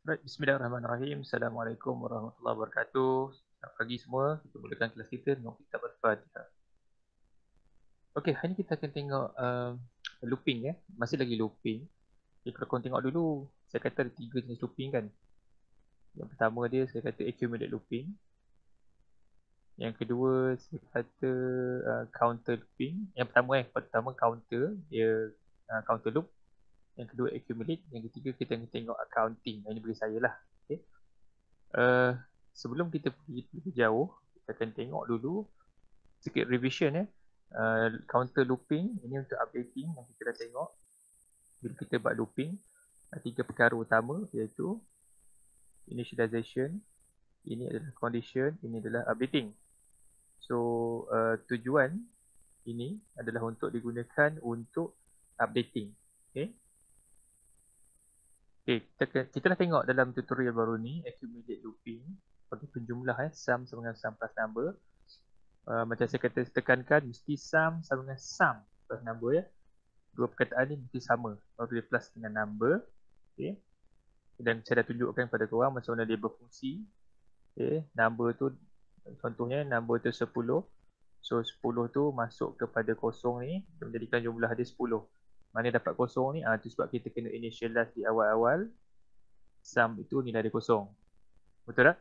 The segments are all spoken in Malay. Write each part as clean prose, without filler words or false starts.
Right, bismillahirrahmanirrahim. Assalamualaikum warahmatullahi wabarakatuh. Selamat pagi semua. Kita mulakan kelas kita dengan kitab Al-Fatihah. Okey, hari ni kita akan tengok looping ya. Masih lagi looping. Jadi kalau korang tengok dulu, saya kata ada 3 jenis looping kan. Yang pertama dia saya kata accumulate looping. Yang kedua saya kata counter looping. Yang pertama counter, dia counter loop. Yang kedua accumulate. Yang ketiga kita akan tengok accounting. Ini bagi saya lah. Okay. Sebelum kita pergi lebih jauh, kita akan tengok dulu sikit revision ya. Counter looping ini untuk updating yang kita dah tengok. Bila kita buat looping, 3 perkara utama iaitu initialization, ini adalah condition, ini adalah updating. So tujuan ini adalah untuk digunakan untuk updating. Okay. Kita dah tengok dalam tutorial baru ni accumulate looping bagi penjumlah sum sama dengan sum plus number. Macam saya kata tekankan mesti sum sama dengan sum plus number ya. Dua perkataan ni mesti sama baru dia plus dengan number. Okay. Dan saya dah tunjukkan pada korang macam mana dia berfungsi. Okay. Number tu contohnya number tu 10. So 10 tu masuk kepada kosong ni menjadikan jumlah dia 10. Mana dapat kosong ni? Itu sebab kita kena initialize di awal-awal. Sum itu nilai dia kosong. Betul tak?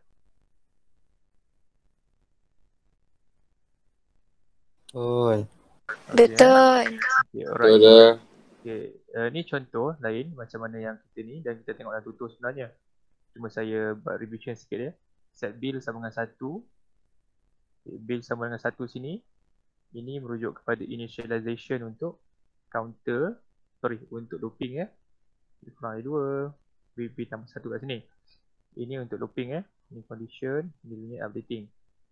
Betul. Betul. Okay, alright. Okay. Ni contoh lain macam mana yang kita ni dan kita tengok dalam tutor sebenarnya. Cuma saya buat revision sikit ya. Set bill sama dengan 1. Okay, bill sama dengan 1 sini. Ini merujuk kepada initialization untuk untuk looping ya. Kurang ada 2. B tambah 1 kat sini. Ini untuk looping ya. Ini condition, ini updating.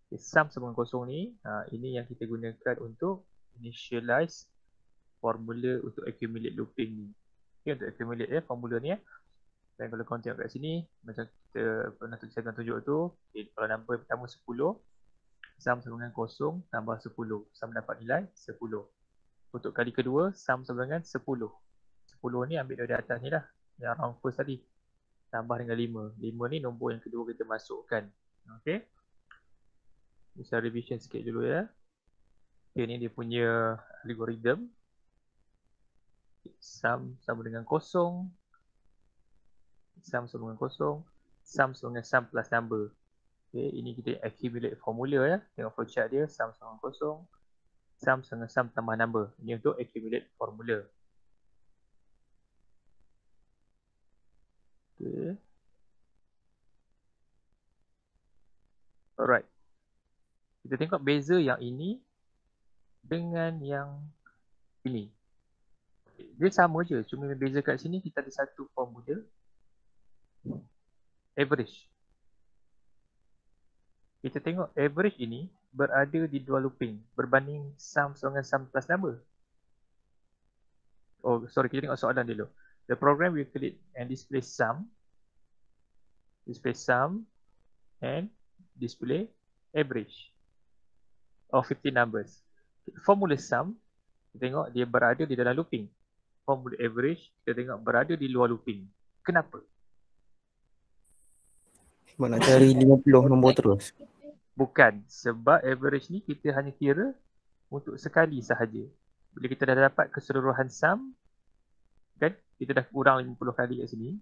Okay, sum sama dengan kosong ni, ini yang kita gunakan untuk initialize formula untuk accumulate looping ni. Okay, untuk accumulate ya formula ni ya. Dan kalau korang tengok kat sini, macam kita pernah tunjuk tu, okay, kalau number pertama 10, sum sama dengan kosong tambah 10. Sum dapat nilai 10. Untuk kali kedua, sum sama dengan 10. 10 ni ambil dari atas ni lah. Yang round first tadi. Tambah dengan 5. 5 ni nombor yang kedua kita masukkan. Okay. Bisa revision sikit dulu ya. Okay, ni dia punya algorithm. Sum sama dengan kosong. Sum sama dengan kosong. Sum sama dengan sum plus number. Okay, ini kita accumulate formula ya. Tengok flowchart dia. Sum sama dengan kosong. Sum sama dengan sum tambah number. Ini untuk accumulate formula. Okay. Alright. Kita tengok beza yang ini dengan yang ini. Dia sama je. Cuma beza kat sini kita ada satu formula. Average. Kita tengok average ini berada di dua looping berbanding sum dengan sum plus number. Oh, sorry, kita tengok soalan dulu. The program will create and display sum and display average of 50 numbers. Formula sum, kita tengok dia berada di dalam looping. Formula average, kita tengok berada di luar looping. Kenapa? Sebab nak cari 50 nombor terus. Bukan, sebab average ni kita hanya kira untuk sekali sahaja. Bila kita dah dapat keseluruhan sum, kan, kita dah kurang 50 kali kat sini.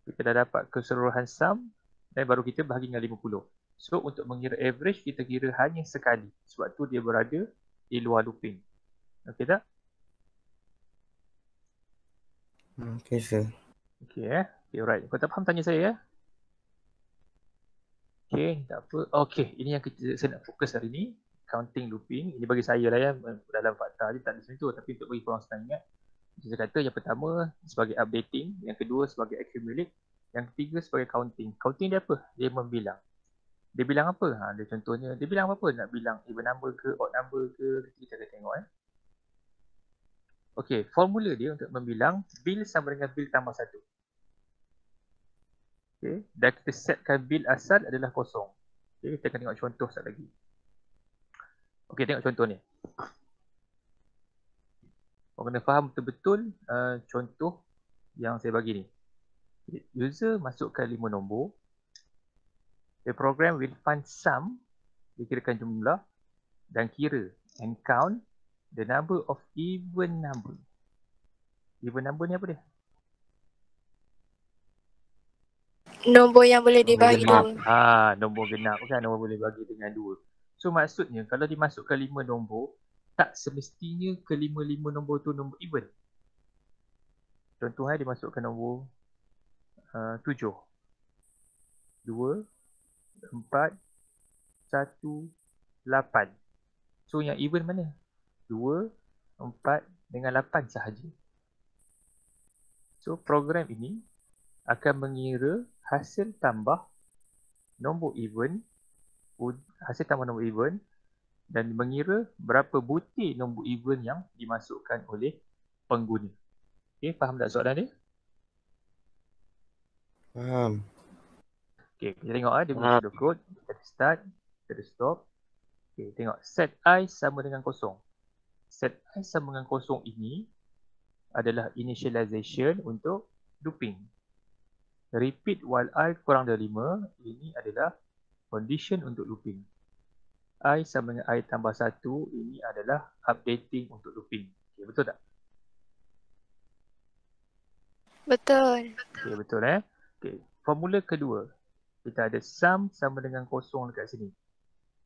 Kita dah dapat keseluruhan sum dan baru kita bahagi dengan 50. So untuk mengira average kita kira hanya sekali. Sebab tu dia berada di luar looping. Okey tak? Okey sir. Okey Okay, alright. Kau tak faham tanya saya ya? Okey, tak apa. Okey, ini yang saya nak fokus hari ni. Counting looping. Ini bagi saya lah ya. Dalam fakta ni tak ada macam tu. Tapi untuk bagi korang senang ingat. Saya kata yang pertama sebagai updating. Yang kedua sebagai accumulate. Yang ketiga sebagai counting. Counting dia apa? Dia membilang. Dia bilang apa? Dia contohnya, dia bilang apa? Nak bilang even number ke, odd number ke? Kita akan tengok Okey, formula dia untuk membilang bill sama dengan bill tambah 1. Okay. Dan kita setkan bill asal adalah kosong. Okay, kita akan tengok contoh sekejap lagi. Okey, tengok contoh ni. Korang kena faham betul-betul contoh yang saya bagi ni. User masukkan 5 nombor. The program will find sum, dia kirakan jumlah, dan kira and count the number of even number. Even number ni apa dia? Nombor yang boleh Nombor dibahagi genap. dua. Nombor genap kan, nombor boleh bagi dengan 2. So maksudnya kalau dimasukkan 5 nombor, tak semestinya kelima-lima nombor tu nombor even. Contohnya dimasukkan nombor 7, 2, 4, 1, 8. So yang even mana? 2, 4 dengan 8 sahaja. So program ini akan mengira hasil tambah nombor even, dan mengira berapa butir nombor even yang dimasukkan oleh pengguna. Okey, faham tak soalan dia? Faham. Okey, kita tengok dia punya pseudocode. Kita start, kita stop. Okey, tengok set I sama dengan kosong. Set I sama dengan kosong ini adalah initialization untuk looping. Repeat while I kurang dari 5, ini adalah condition untuk looping. I sama dengan I tambah 1, ini adalah updating untuk looping. Okay, betul tak? Betul. Okay, betul Okay, formula kedua. Kita ada sum sama dengan kosong dekat sini.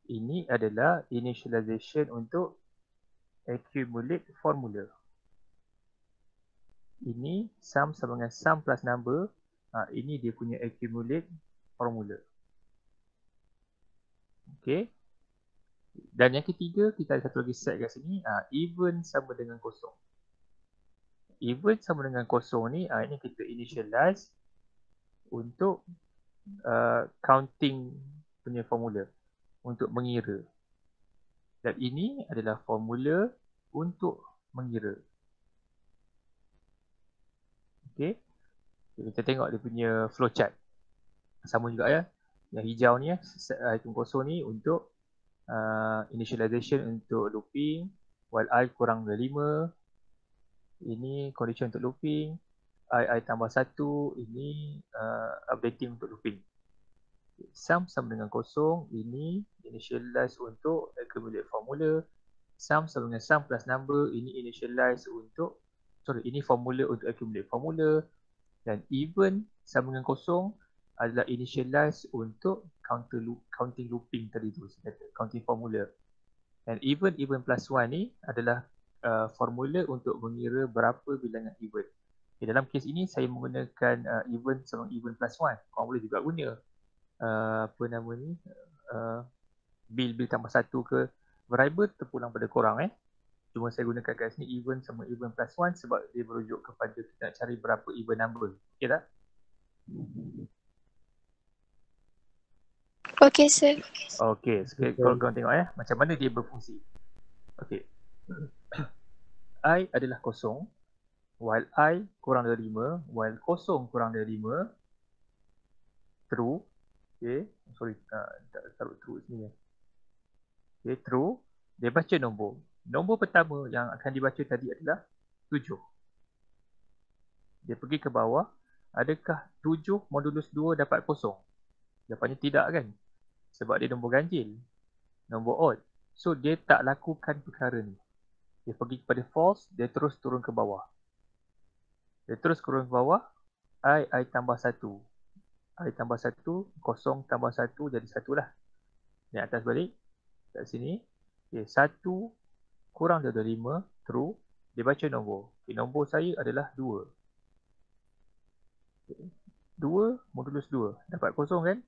Ini adalah initialization untuk accumulate formula. Ini sum sama dengan sum plus number. Ini dia punya accumulate formula. Okay. Dan yang ketiga, kita ada satu lagi set kat sini. Even sama dengan kosong. Even sama dengan kosong ni, ini kita initialize untuk counting punya formula. Untuk mengira. Dan ini adalah formula untuk mengira. Okay. Kita tengok dia punya flowchart. Sama juga ya. Yang hijau ni item kosong ni untuk initialization untuk looping while I kurang dari 5. Ini condition untuk looping. I tambah 1. Ini updating untuk looping. Sum sama dengan kosong. Ini initialize untuk accumulate formula. Sum sama dengan sum plus number. Ini initialize untuk ini formula untuk accumulate formula. Dan even sama dengan kosong adalah initialize untuk counting looping tadi tu, counting formula. Dan even plus 1 ni adalah formula untuk mengira berapa bilangan even. Okay, dalam kes ini saya menggunakan even sama even plus 1. Korang boleh juga guna bill tambah 1 ke variable terpulang pada korang Cuma saya gunakan kat sini even sama even plus 1 sebab dia merujuk kepada kita nak cari berapa even number. Okay tak? Okey, sir. Okey, sekarang korang tengok macam mana dia berfungsi. Okey. I adalah kosong while I kurang dari 5, while kosong kurang dari 5, true. Okey, sorry, taruh true sini. Okey, true. Dia baca nombor. Nombor pertama yang akan dibaca tadi adalah 7. Dia pergi ke bawah. Adakah 7 modulus 2 dapat kosong? Jawapannya tidak kan? Sebab dia nombor ganjil. Nombor odd. So dia tak lakukan perkara ni. Dia pergi kepada false. Dia terus turun ke bawah. Dia terus turun ke bawah. I tambah 1. I tambah 1. Kosong tambah 1 jadi 1 lah. Ni atas balik. Kat sini. Okay, 1 kurang dari 5, true. Dia baca nombor. Okay, nombor saya adalah 2. Okay. 2 modulus 2. Dapat kosong kan?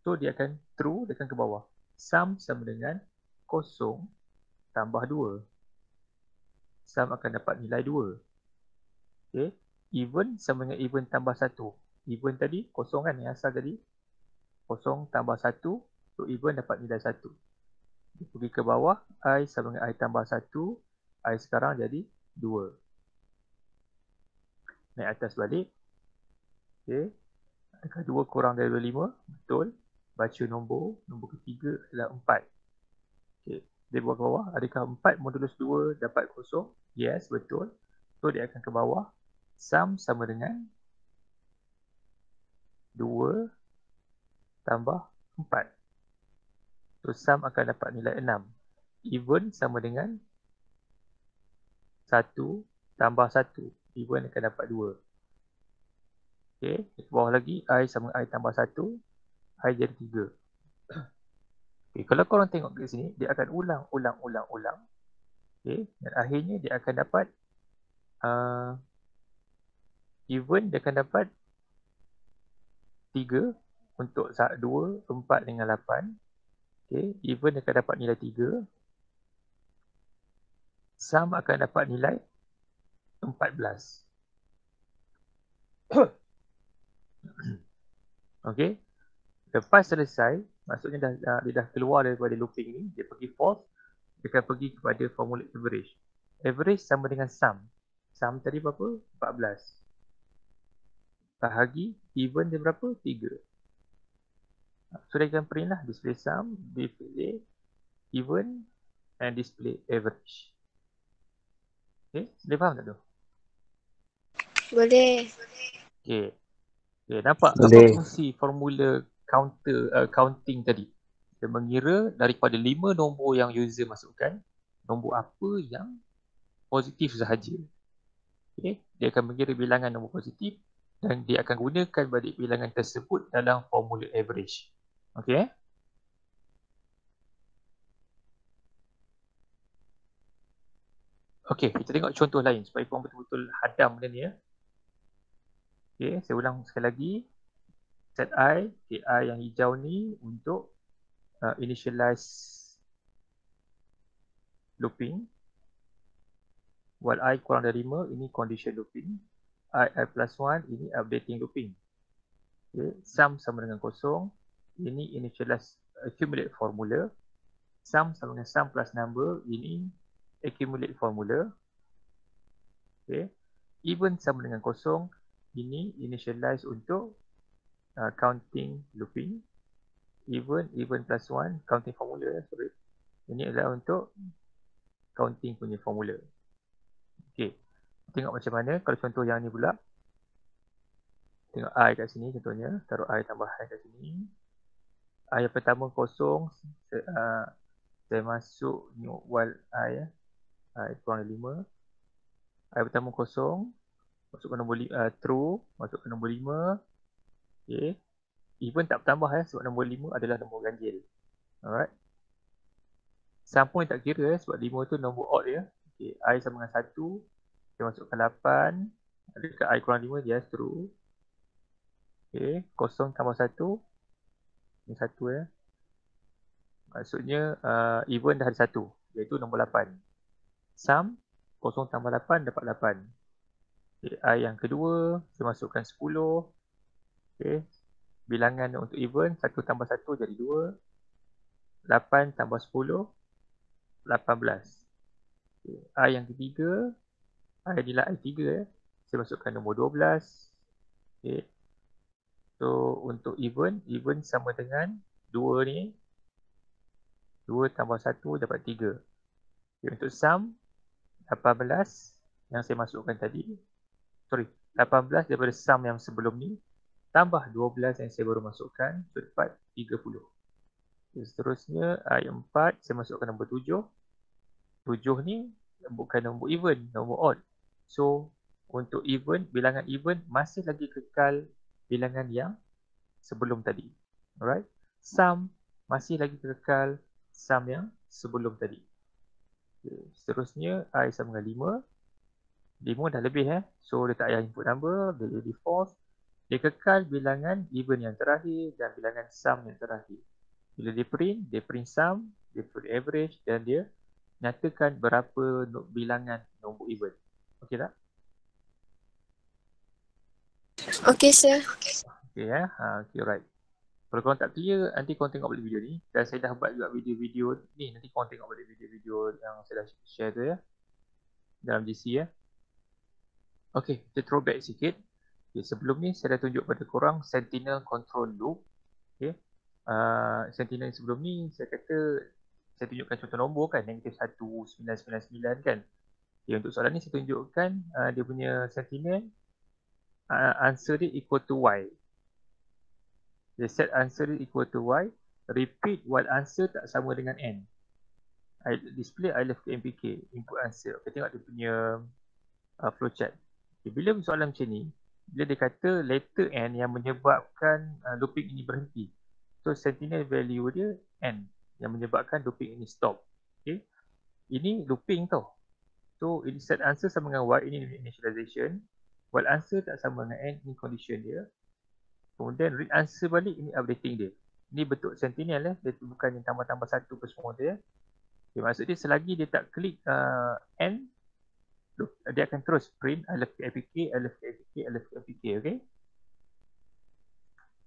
So dia akan true, dia akan ke bawah. Sum sama dengan kosong tambah 2. Sum akan dapat nilai 2. Okay. Even sama dengan even tambah 1. Even tadi kosong kan yang asal tadi. Kosong tambah 1. So even dapat nilai 1. Pergi ke bawah, I sama dengan I tambah 1. I sekarang jadi 2. Naik atas balik. Okay. Adakah 2 kurang dari 5? Betul. Baca nombor. Nombor ketiga adalah 4. Okay. Dia buat ke bawah. Adakah 4 modulus 2 dapat kosong? Yes, betul. So dia akan ke bawah. Sum sama dengan tambah 4. So sum akan dapat nilai 6. Even sama dengan 1 tambah 1. Even akan dapat 2. Okay, di bawah lagi I sama I tambah 1. I jadi 3. Okay, kalau korang tengok kat sini, dia akan ulang. Okay, dan akhirnya dia akan dapat even dia akan dapat 3 untuk 2, 4 dengan 8. Okay, even dia akan dapat nilai 3. Sum akan dapat nilai 14. Okay, lepas selesai, maksudnya dia dah keluar daripada looping ni, dia pergi false, dia akan pergi kepada formula average. Average sama dengan sum. Sum tadi berapa? 14. Bahagi even dia berapa? 3. So dia akan print lah display sum, display even and display average. Okay, boleh faham tak tu? Boleh. Okay, nampak Boleh. apa fungsi formula counting tadi? Dia mengira daripada 5 nombor yang user masukkan, nombor apa yang positif sahaja. Okay, dia akan mengira bilangan nombor positif dan dia akan gunakan balik bilangan tersebut dalam formula average. Okay. Okay, kita tengok contoh lain supaya korang betul-betul hadam benda ni ya. Okay, saya ulang sekali lagi. Set I, okay, I yang hijau ni untuk initialize looping. While I kurang dari 5, ini condition looping. I plus 1, ini updating looping. Okay, sum sama dengan 0, ini initialize accumulate formula. Sum sama dengan sum plus number, ini accumulate formula. Okay, even sama dengan 0, ini initialize untuk counting looping. Even plus 1, counting formula. Sorry. Ini adalah untuk counting punya formula. Okay, tengok macam mana kalau contoh yang ni pula. Tengok I kat sini contohnya, taruh I tambah I kat sini. I yang pertama 0, saya masuk new while I kurang dari 5. I pertama 0, masukkan nombor true, masukkan nombor 5. Okay, even tak bertambah sebab nombor 5 adalah nombor ganjil. Alright. Sum pun tak kira sebab 5 tu nombor odd ya. Okay, I sama dengan 1. Saya masukkan 8. Dekat I kurang 5 dia true. Okay, 0 tambah 1. Ini 1 ya. Maksudnya even dah ada 1. Iaitu nombor 8. Sum 0 tambah 8 dapat 8. Okay, I yang kedua saya masukkan 10. Okay, bilangan untuk even 1 tambah 1 jadi 2. 8 tambah 10 18. Okay, I yang ketiga, I nilai I 3 ya. Saya masukkan nombor 12. Okay. So untuk even sama dengan 2 ni. 2 tambah 1 dapat 3. Okay, untuk sum 18 yang saya masukkan tadi. Sorry, 18 daripada sum yang sebelum ni. Tambah 12 yang saya baru masukkan. So dapat 30. Okay, seterusnya I 4 saya masukkan nombor 7. 7 ni bukan nombor even, nombor odd. So untuk even, bilangan even masih lagi kekal bilangan yang sebelum tadi. Alright. Sum masih lagi kekal sum yang sebelum tadi. Okay. Seterusnya I sama dengan 5. 5 dah lebih So dia tak payah input number, dia jadi false. Dia kekal bilangan even yang terakhir dan bilangan sum yang terakhir. Bila dia print sum, dia print average dan dia nyatakan berapa bilangan nombor even. Okey tak? Okey, sir. Okey ya. Okey, right. Kalau korang tak clear, nanti korang tengok balik video ni. Dan saya dah buat juga video-video ni. Nanti korang tengok balik video-video yang saya dah share tu ya. Dalam GC ya. Okey, kita throwback sikit. Okay, sebelum ni saya dah tunjuk pada korang Sentinel Control Loop. Okay. Sentinel sebelum ni saya kata saya tunjukkan contoh nombor kan, negatif 1999 kan. Okay, untuk soalan ni saya tunjukkan dia punya Sentinel answer dia equal to Y. The set answer is equal to y. Repeat while answer tak sama dengan n. Display I love MPK, input answer. Okay, tengok dia punya flowchart. Okay, bila soalan macam ni, bila dia kata letter n yang menyebabkan looping ini berhenti. So sentinel value dia n yang menyebabkan looping ini stop. Okay. Ini looping tau. So ini set answer sama dengan y, ini initialization. While answer tak sama dengan n, ini condition dia. Kemudian read answer balik, ini updating dia. Ini bentuk sentinel dia bukan yang tambah-tambah satu ke semua dia. Okay, maksud dia selagi dia tak klik N, dia akan terus print I love APK, I love APK, I love APK, okay?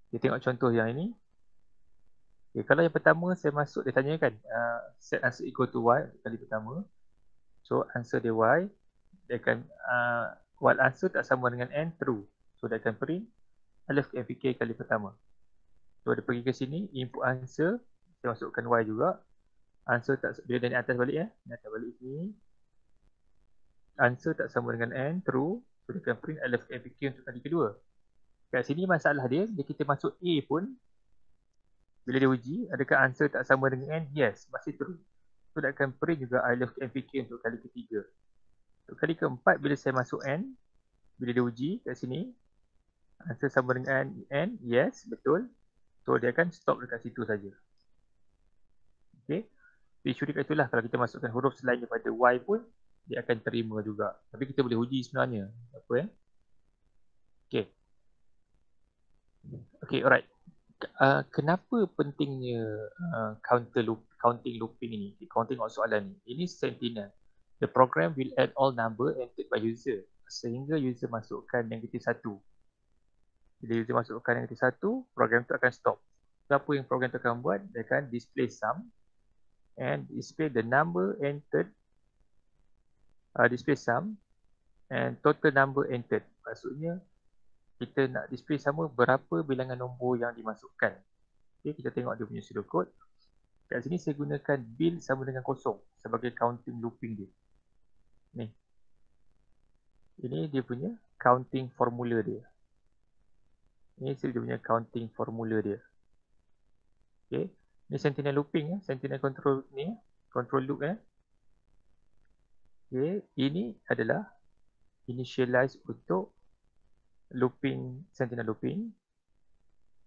Kita tengok contoh yang ini. Okay, kalau yang pertama saya masuk, dia tanya kan, set answer equal to y kali pertama. So answer dia y, dia akan, while answer tak sama dengan N, true. So dia akan print I love APK kali pertama. So dia pergi ke sini, input answer, saya masukkan y juga. Answer tak, dia dari atas balik Dari atas balik sini. Answer tak sama dengan n, true. So dia akan print I love APK untuk kali kedua. Kat sini masalah dia, bila kita masuk A pun, bila dia uji, adakah answer tak sama dengan n? Yes, masih true. So dia akan print juga I love APK untuk kali ketiga. Untuk kali keempat, bila saya masuk n, bila dia uji kat sini, answer sama dengan n, yes, betul. So dia akan stop dekat situ saja. Okay. Isu dia itulah, kalau kita masukkan huruf selain daripada y pun, dia akan terima juga. Tapi kita boleh uji sebenarnya. Apa Okay. Okay, alright. Kenapa pentingnya counting looping ini? Kau tengok soalan ni. Ini sentinel. The program will add all number entered by user. Sehingga user masukkan yang ketik satu. Bila user masukkan yang ketik satu, program tu akan stop. So, apa yang program tu akan buat? Dia akan display sum and display the number entered, display sum and total number entered. Maksudnya kita nak display sama berapa bilangan nombor yang dimasukkan. Okay, kita tengok dia punya pseudocode. Kat sini saya gunakan bil sama dengan kosong sebagai counting looping dia. Ni. Ini dia punya counting formula dia. Ini dia punya counting formula dia. Okay. Ni sentinel looping sentinel control ni, control loop Okay, ini adalah initialize untuk looping, sentinel looping.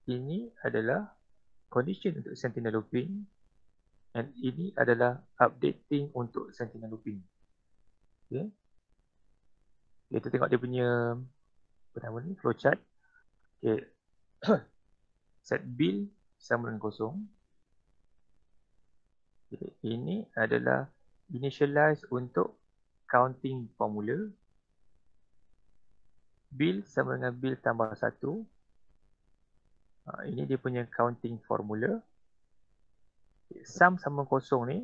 Ini adalah condition untuk sentinel looping. And ini adalah updating untuk sentinel looping. Okay. Kita tengok dia punya pertama ni, flowchart. Okay. Set bil sama dengan kosong. Okay. Ini adalah initialize untuk counting formula. Bil sama dengan bil tambah 1. Ini dia punya counting formula. Sum sama kosong ni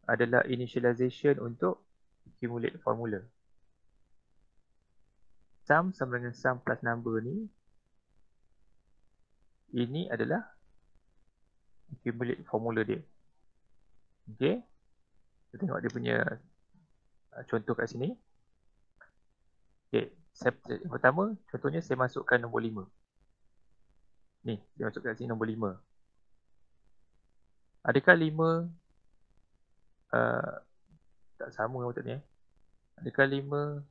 adalah initialization untuk accumulate formula. Sum sama dengan sum plus number ni, ini adalah accumulate formula dia. Okay. Kita tengok dia punya contoh kat sini. Okay. Yang pertama, contohnya saya masukkan nombor 5. Ni, saya masukkan kat sini nombor 5. Adakah 5 tak sama maksudnya? Adakah 5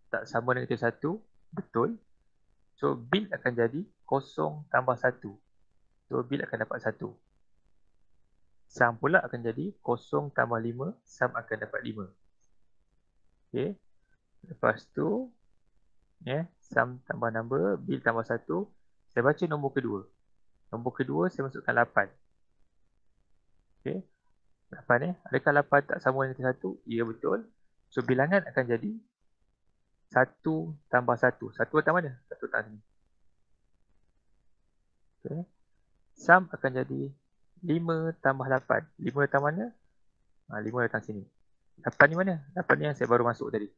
tak sama dengan 1? Betul. So bil akan jadi 0 tambah 1. So bil akan dapat 1. Sum pula akan jadi 0 tambah 5. Sum akan dapat 5. Okay. Lepas tu sum tambah number, bil tambah 1. Saya baca nombor kedua. Nombor kedua saya masukkan 8. Okay. 8 adakah 8 tak sama dengan 1? Ya, betul. So bilangan akan jadi 1 tambah 1. 1 datang mana? 1 datang sini. Okay. Sum akan jadi 5 tambah 8. 5 datang mana? 5 datang sini. 8 ni mana? 8 ni yang saya baru masuk tadi.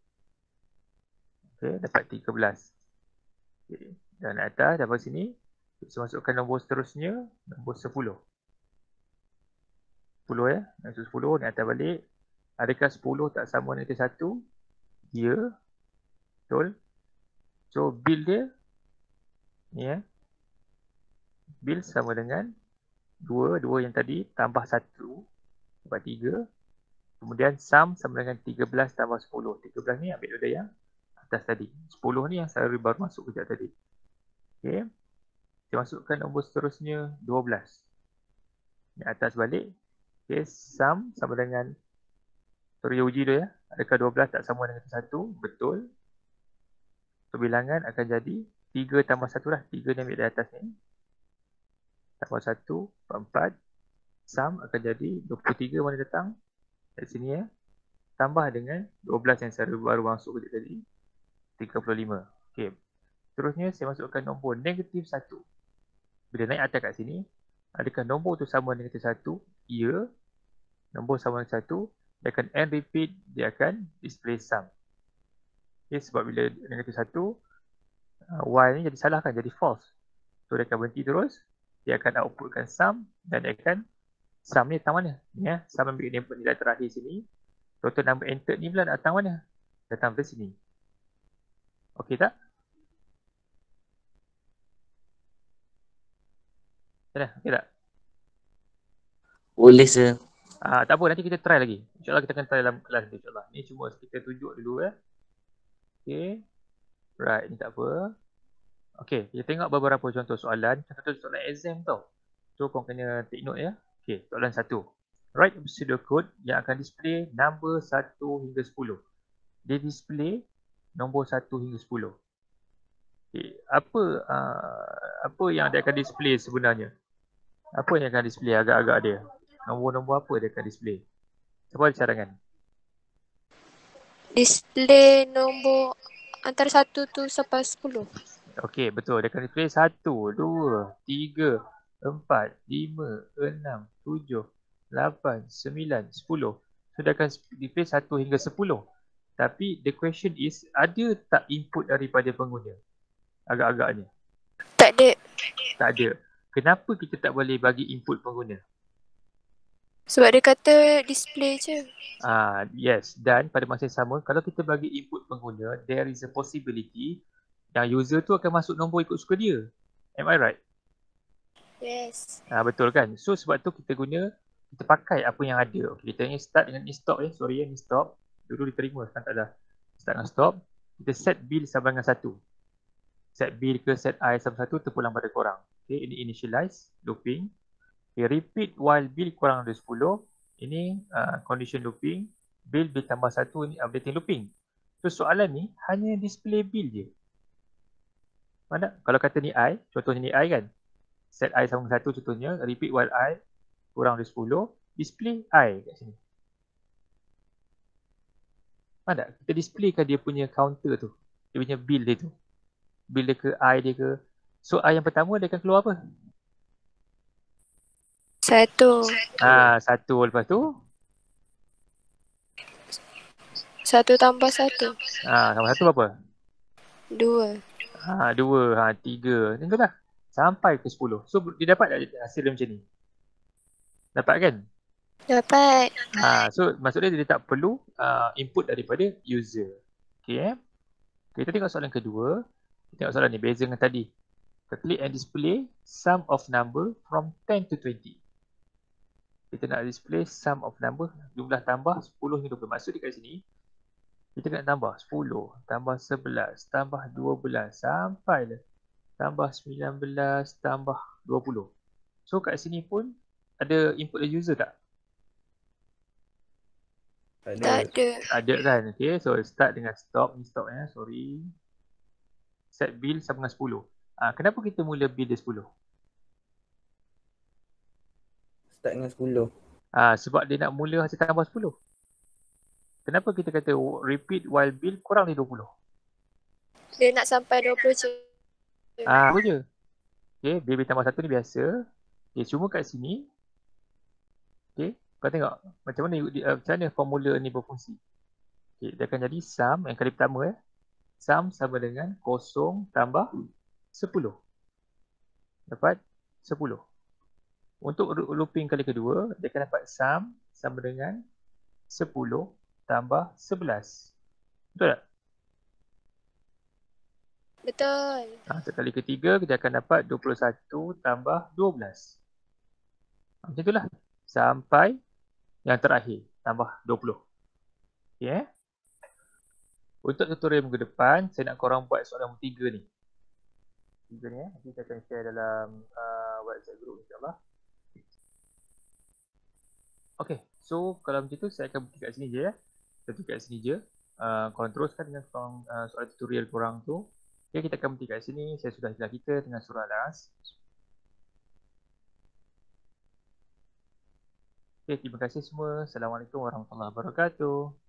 Okay, dapat 13. Okay. Dan atas, dapat sini, saya masukkan nombor seterusnya, nombor 10. 10 Nombor 10, ni atas balik. Adakah 10 tak sama dengan 1? Ya. Betul. So bill dia ni bill sama dengan 2 yang tadi tambah 1 dapat 3. Kemudian sum sama dengan 13 tambah 10. 13 ni ambil daripada yang atas tadi. 10 ni yang salary baru masuk kejap tadi. Okey. Kita masukkan nombor seterusnya 12. Ni atas balik. Okey, sum sama dengan, sorry uji dulu Adakah 12 tak sama dengan 1? Betul. So bilangan akan jadi 3 tambah 1 lah. 3 ni ambil dari atas ni. Tambah 1, 4. Sum akan jadi 23 mana datang? Dari sini tambah dengan 12 yang secara baru masuk kejap tadi. 35. Okey. Terusnya saya masukkan nombor negatif 1. Bila naik atas kat sini, adakah nombor tu sama dengan negatif 1? Ya. Nombor sama dengan 1. Dia akan end repeat, dia akan display sum. Okay, sebab bila negatif 1, y ni jadi salah kan, jadi false. So dia akan berhenti terus, dia akan outputkan sum dan dia akan sum ni datang mana? Ni sum ambil nilai terakhir sini. Total number entered ni pula datang mana? Datang dari sini. Okey tak? Okey tak? Boleh sir. Tak apa, nanti kita try lagi. InsyaAllah kita akan try dalam kelas ni, insyaAllah. Ni cuma kita tunjuk dulu Okey. Right, ni tak apa. Okey, kita tengok beberapa contoh soalan. Contoh soalan exam tau. So, korang kena take note Okey, soalan 1. Write a pseudocode yang akan display number 1 hingga 10. Dia display nombor 1 hingga 10. Okay. Apa yang dia akan display sebenarnya? Apa yang akan display agak-agak dia? Nombor-nombor apa dia akan display? Siapa ada cadangan? Display nombor antara 1 tu sampai 10. Okey, betul. Dia akan display 1, 2, 3, 4, 5, 6, 7, 8, 9, 10. So dia akan display 1 hingga 10. Tapi the question is, ada tak input daripada pengguna? Agak-agaknya. Tak ada. Tak ada. Kenapa kita tak boleh bagi input pengguna? Sebab dia kata display je. Yes. Dan pada masa yang sama, kalau kita bagi input pengguna, there is a possibility yang user tu akan masuk nombor ikut suka dia. Am I right? Yes. Betul kan? So sebab tu kita pakai apa yang ada. Okay, kita ni start dengan ni stop sorry ni stop. Dulu diterima, sekarang tak ada. Start dengan stop. Kita set bill sama dengan 1. Set bill ke set I sama 1 terpulang pada korang. Okay, ini initialize, looping. Okay, repeat while bill kurang dari 10. Ini condition looping. Bill ditambah 1 ni updating looping. So soalan ni hanya display bill je. Mana? Kalau kata ni I, contohnya ni I kan. Set I sama 1 contohnya, repeat while I kurang dari 10, display I kat sini. Mana? Kita displaykan dia punya counter tu. Dia punya bill dia tu. Bill dia ke I dia ke. So I yang pertama dia akan keluar apa? 1. 1 lepas tu 1 tambah 1. sama 1 berapa? 2. 2, 3. Tengok dah. Sampai ke 10. So dia dapat hasil dia macam ni. Dapat kan? Dapat. So maksudnya dia tak perlu input daripada user. Okay. Kita tengok soalan kedua. Kita tengok soalan ni beza dengan tadi. Kita klik and display sum of number from 10 to 20. Kita nak display sum of number, jumlah tambah 10 hingga 20. Maksud dia kat sini, kita nak tambah 10, tambah 11, tambah 12, sampai lah. Tambah 19, tambah 20. So kat sini pun, ada input dari user tak? Tak ada. Tak ada kan? Okay, so start dengan stop. Ni stop sorry. Set bill sama dengan 10. Kenapa kita mula bill dia 10? Start dengan 10. Sebab dia nak mula hasil tambah 10. Kenapa kita kata repeat while bill kurang dari 20? Dia nak sampai 20 je. Apa je? Okay, bill tambah 1 ni biasa. Okay, cuma kat sini. Okay, kau tengok macam mana formula ni berfungsi. Okay, dia akan jadi sum yang kali pertama sum sama dengan 0 tambah 10. Dapat 10. Untuk looping kali kedua, dia akan dapat sum sama dengan 10 tambah 11. Betul tak? Betul. Sekali ketiga kita akan dapat 21 tambah 12. Macam itulah. Sampai yang terakhir. Tambah 20. Okay. Untuk tutorial minggu depan, saya nak korang buat soalan nombor 3 ni. 3 ni nanti saya akan share dalam WhatsApp group insyaAllah. Okay, so kalau macam tu saya akan berhenti kat sini je ya. Saya berhenti kat sini je. Korang teruskan dengan soalan tutorial korang tu. Okay, kita akan berhenti kat sini. Saya sudah jelas kita dengan surah Al-As. Okay, terima kasih semua. Assalamualaikum warahmatullahi wabarakatuh.